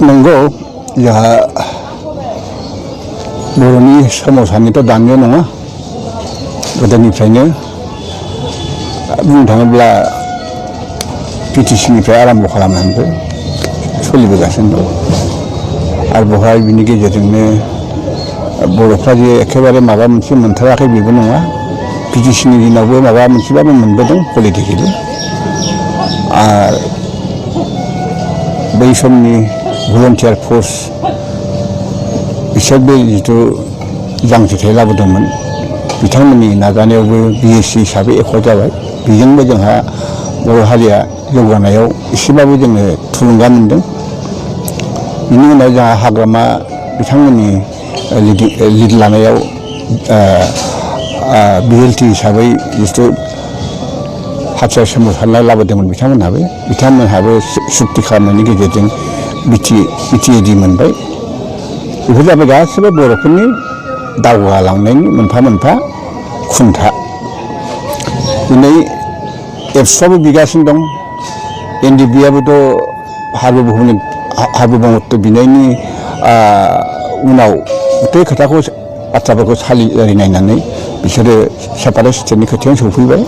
नंगौ जोंहा बर'नि सोमावसारनिथ' दानिया नङा गोदोनिफ्रायनो बुंनो थाङोब्ला पिटिसिनिफ्राय आराम्भ खालामनानैबो सोलिबोगासिनो दं आरो बेवहाय बिनि गेजेरजोंनो बर'फ्रा जे एखेबारे माबा मोनसे मोनथाराखै बेबो नङा पिटिसिनि दिनावबो माबा मोनसेबाबो मोनबोदों पलिटिकेलि आरो बै समनि भलन्टियार फर्स बिसोरबो जिथु जांख्रिथाय लाबोदोंमोन बिथांमोननि नाजानायावबो बिएससि हिसाबै एकर्ड जाबाय बेजोंबो जोंहा बर' हारिया जौगानायाव एसेबाबो जोङो थुलुंगा मोनदों बिनि उनाव जोंहा हाग्रामा बिथांमोननि लिड लानायाव बिएलटि हिसाबै जिथु हाथियार सोमावसारनाय लाबोदोंमोन बिथांमोनहाबो सुक्ति खालामनायनि गेजेरजों बिटिएडि मोनबाय बेफोर जाबाय गासैबो बर'फोरनि दावगालांनायनि मोनफा मोनफा खुन्था दिनै एबसुआबो बिगासिनो दं एनडिएफबिआबोथ' हार्बभौमत्व बिनायनि उनाव गथै खोथाखौ बाथ्राफोरखौ सालिजारि नायनानै बिसोरो सेपारेट स्टेटनि खोथायाव सौफैबाय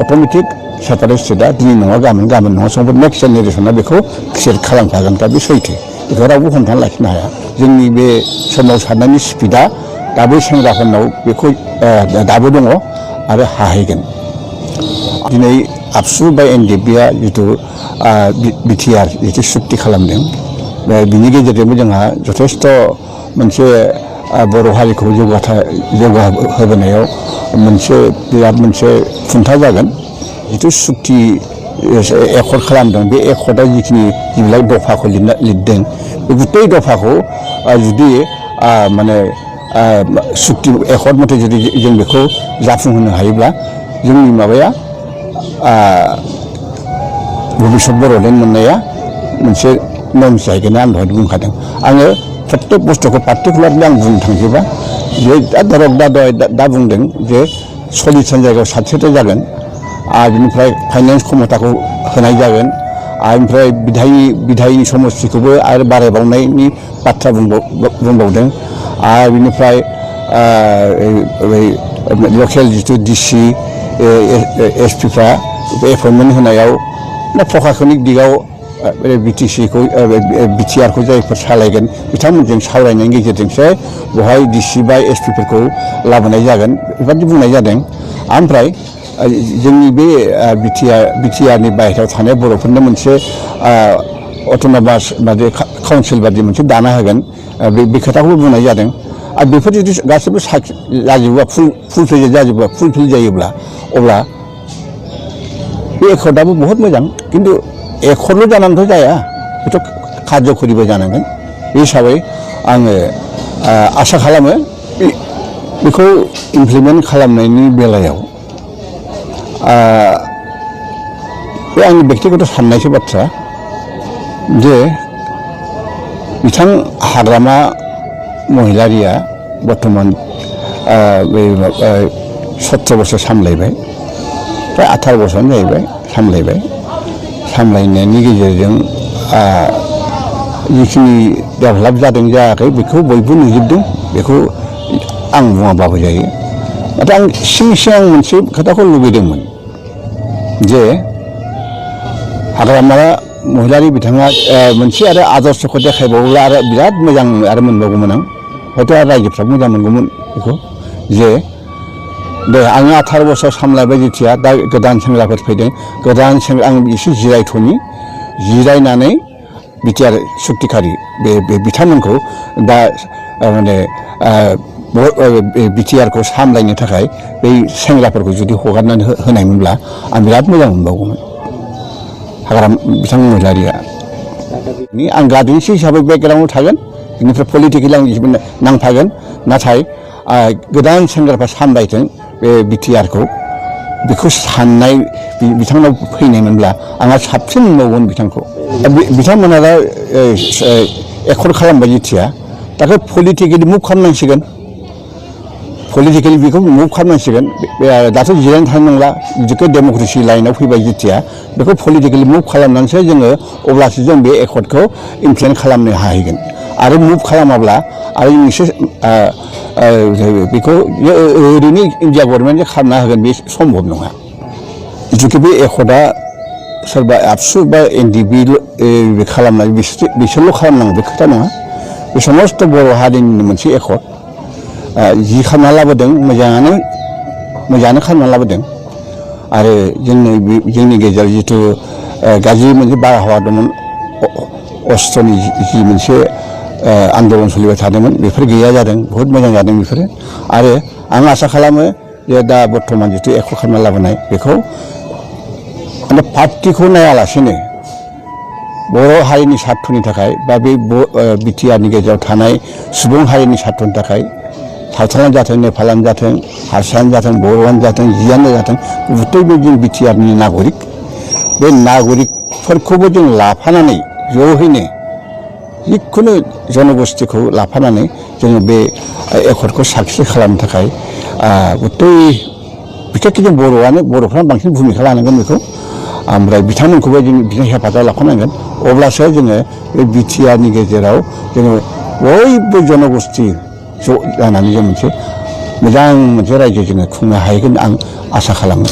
अट'मेटिक सेपारेट स्टेटआ दिनै नङा गाबोन नङा समफोर नेक्स्ट जेनेरेसना बेखौ क्रियेट खालामखागोन दा बे सैथो बेखौ रावबो हमथाना लाखिनो हाया जोंनि बे सोमावसारनायनि स्पिडआ दाबो सेंग्राफोरनाव बेखौ दाबो दङ आरो हाहैगोन दिनै आबसु बा एनडिएफबिआ जिथु बिटिआर जिथु सुक्ति खालामदों बिनि गेजेरजोंबो जोंहा जथेस्थ' मोनसे बर' हारिखौ जौगाहोबोनायाव बिराद मोनसे खुन्था जागोन जिथु सुक्ति एकर्ड खालामदों बे एकर्डआ जिखिनि दफाखौ लिरदों बे गुथै दफाखौ जुदि माने सुक्ति एकर्ड मथे जुदि जों बेखौ जाफुंहोनो हायोब्ला जोंनि माबाया भबिष्यत बर'लेण्ड मोननाया मोनसे नर्म जाहैगोन आं दहाय बुंखादों आङो प्रत्येक बुस्थुखौ पार्टिकुलारलि आं बुंनो थांजोबा जे दा बुंदों जे 40 जायगायाव 60 जागोन आरो बिनिफ्राय फाइनेन्स क्षमताखौ होनाय जागोन आरो ओमफ्राय बिधायनि समस्थिखौबो आरो बारायबावनायनि बाथ्रा बुंबावदों आरो बिनिफ्राय लकेल जिथु डिसि एसपिफ्रा एपइन्टमेन्ट होनायाव प्रशासनिक दिगाव बिटिआरखौ जायफोर सालायगोन बिथांमोनजों सावरायनायनि गेजेरजोंसो बेवहाय डिसि बा एसपिफोरखौ लाबोनाय जागोन बेबादि बुंनाय जादों ओमफ्राय जोंनि बे बिटिआरनि बाहेरायाव थानाय बर'फोरनो मोनसे अट'नमास बादि काउन्सिल बादि मोनसे दाना होगोन बे खोथाखौबो बुंनाय जादों आरो बेफोर जुदि गासैबो जाजोबोबा फुलफिल जायोब्ला अब्ला बे एकर्डआबो बहुत मोजां खिन्थु एकर्डल' जानानैथ' जाया बेथ' कार्यकरिबो जानांगोन बे हिसाबै आङो आसा खालामो बेखौ इमप्लिमेन्ट खालामनायनि बेलायाव बे आंनि बेक्तिगत साननायसो बाथ्रा जे बिथां हाग्रामा महिलारिया बर्थमान 17 बोसोर सामलायबाय प्राय 18 बोसोरानो जाहैबाय सामलायनायनि गेजेरजों जिखिनि डेभेलप जादों जायाखै बेखौ बयबो नुजोबदों बेखौ आं बुङाबाबो जायो नाथाय आं सिगां मोनसे खोथाखौ लुबैदोंमोन जे हाग्रामा महिलारि बिथाङा मोनसे आरो आदर्शखौ देखायबावोब्ला आरो बिराद मोजां आरो मोनबावगौमोन आं हयथ' रायजोफ्रा मोजां मोनगौमोन बेखौ जे दे आङो 18 बोसोर सामलायबाय जेथिया दा गोदान सेंग्राफोर फैदों गोदान सेंग्रा आं एसे जिरायनानै बिटिआर सुक्तिखारि बे बिथांमोनखौ दा माने बिटिआरखौ सामलायनो थाखाय बै सेंग्राफोरखौ जुदि हगारनानै होनायमोनब्ला आं बिराद मोजां मोनबावगौमोन हाग्रामा बिथां महिलारिया आं गार्जेन्स हिसाबै बेकग्राउन्डआव थागोन बेनिफ्राय पलिटिकेलि आं नांफागोन नाथाय गोदान सेंग्राफ्रा सामलायथों बे बिटिआरखौ बेखौ साननाय बिथांनाव फैनायमोनब्ला आंहा साबसिन मोनबावगोन बिथांखौ बिथांमोना दा एकर्ड खालामबाय जेथिया दाखौ पलिटिकेलि मुभ खालामनांसिगोन पलिटिकेलि बेखौ मुभ खालामनांसिगोन दाथ' जिरायनानै थानो नंला जिखौ डेम'क्रेसि लाइनाव फैबाय जेथिया बेखौ पलिटिकेलि मुभ खालामनानैसो जोङो अब्लासो जों बे एकर्डखौ इमप्लिमेन्ट खालामनो हाहैगोन आरो मुभ खालामाब्ला आरो नोंसोर बेखौ ओरैनो इन्डिया गभर्नमेन्टजों खालामना होगोन बे सम्भब नङा जिथुके बे एकर्डआ सोरबा आबसु बा एनडिबि खालामनाय बिसोरल' खालामनांगौ बे खोथा नङा बे समस्त बर' हारिनि मोनसे एकर्ड जि खालामना लाबोदों मोजाङानो खालामना लाबोदों आरो जोंनि गेजेराव जिथु गाज्रि मोनसे बारहावा दंमोन अस्ट्रनि जि मोनसे आन्दलन सोलिबाय थादोंमोन बेफोर गैया जादों बहुद मोजां जादों बेफोरो आरो आं आसा खालामो जे दा बर्थमान जिथु एकर्ड खालामना लाबोनाय बेखौ माने पार्टिखौ नायालासेनो बर' हारिनि सार्थनि थाखाय बा बे बिटिआरनि गेजेराव थानाय सुबुं हारिनि सार्थनि थाखाय सावथालानो जाथों नेपालानो जाथों हारसायानो जाथों बर'आनो जाथों जियानो जाथों गथैबो जों बिटिआरनि नागरिक बे नागरिकफोरखौबो जों लाफानानै ज'हैनो जिखुनु जनगोष्ठीखौ लाफानानै जोङो बे एकर्डखौ साक्सेस खालामनो थाखाय गथै बिखेखके जों बर'फ्रा बांसिन भुमिका लानांगोन बेखौ ओमफ्राय बिथांमोनखौबो जों बिदिनो हेफाजाब लाफानांगोन अब्लासो जोङो बे बिटिआरनि गेजेराव जोङो बयबो जनगोष्ठी ज' जानानै जों मोनसे मोजां मोनसे रायजो जोङो खुंनो हाहैगोन आं आसा खालामो